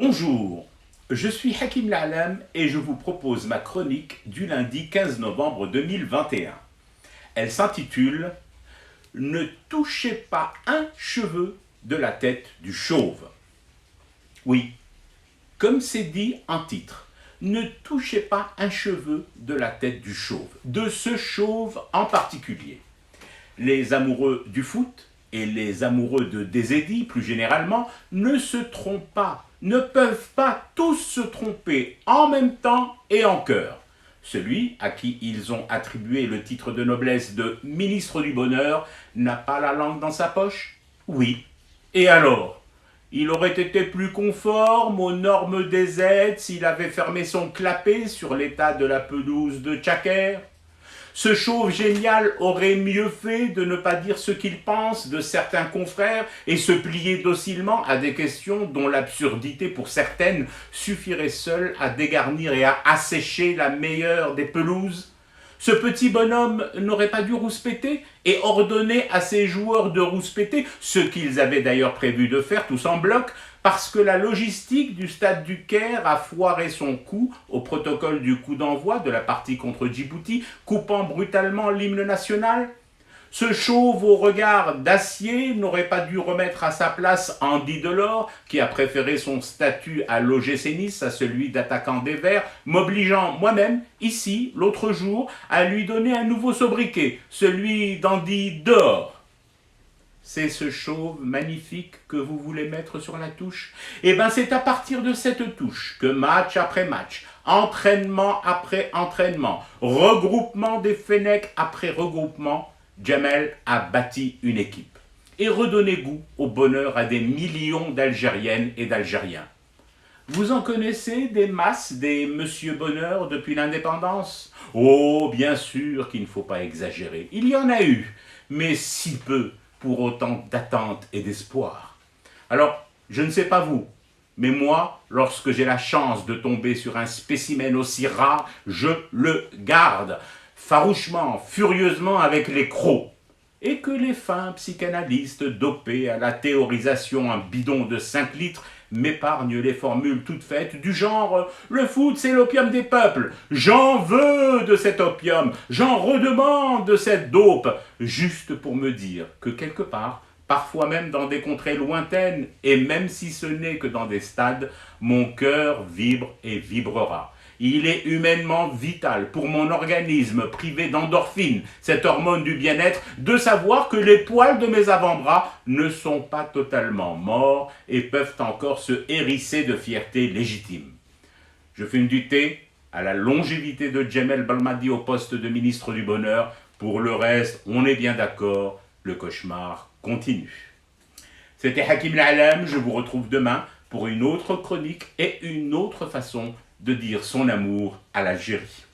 Bonjour, je suis Hakim La'alam et je vous propose ma chronique du lundi 15 novembre 2021. Elle s'intitule « Ne touchez pas un cheveu de la tête du chauve ». Oui, comme c'est dit en titre, ne touchez pas un cheveu de la tête du chauve, de ce chauve en particulier. Les amoureux du foot et les amoureux de Désédie, plus généralement, ne se trompent pas, ne peuvent pas tous se tromper en même temps et en chœur. Celui à qui ils ont attribué le titre de noblesse de ministre du Bonheur n'a pas la langue dans sa poche? Oui. Et alors? Il aurait été plus conforme aux normes des aides s'il avait fermé son clapet sur l'état de la pelouse de Tchaker? Ce chauve génial aurait mieux fait de ne pas dire ce qu'il pense de certains confrères et se plier docilement à des questions dont l'absurdité pour certaines suffirait seule à dégarnir et à assécher la meilleure des pelouses. Ce petit bonhomme n'aurait pas dû rouspéter et ordonner à ses joueurs de rouspéter, ce qu'ils avaient d'ailleurs prévu de faire tous en bloc, parce que la logistique du stade du Caire a foiré son coup au protocole du coup d'envoi de la partie contre Djibouti, coupant brutalement l'hymne national. Ce chauve au regard d'acier n'aurait pas dû remettre à sa place Andy Delors, qui a préféré son statut à l'OGC Nice à celui d'attaquant des Verts, m'obligeant moi-même, ici, l'autre jour, à lui donner un nouveau sobriquet, celui d'Andy dehors. C'est ce chauve magnifique que vous voulez mettre sur la touche? Eh bien, c'est à partir de cette touche que match après match, entraînement après entraînement, regroupement des Fennecs après regroupement, Djamel a bâti une équipe et redonné goût au bonheur à des millions d'Algériennes et d'Algériens. Vous en connaissez des masses des Monsieur Bonheur depuis l'indépendance? Oh, bien sûr qu'il ne faut pas exagérer. Il y en a eu, mais si peu pour autant d'attentes et d'espoir. Alors, je ne sais pas vous, mais moi, lorsque j'ai la chance de tomber sur un spécimen aussi rare, je le garde, farouchement, furieusement avec les crocs. Et que les fins psychanalystes dopés à la théorisation en bidon de 5 litres m'épargnent les formules toutes faites du genre « le foot c'est l'opium des peuples, j'en veux de cet opium, j'en redemande de cette dope », juste pour me dire que quelque part, parfois même dans des contrées lointaines, et même si ce n'est que dans des stades, mon cœur vibre et vibrera. Il est humainement vital pour mon organisme privé d'endorphine, cette hormone du bien-être, de savoir que les poils de mes avant-bras ne sont pas totalement morts et peuvent encore se hérisser de fierté légitime. Je fume du thé à la longévité de Djamel Belmadi au poste de ministre du Bonheur. Pour le reste, on est bien d'accord, le cauchemar continue. C'était Hakim La'alam, je vous retrouve demain pour une autre chronique et une autre façon de dire son amour à l'Algérie.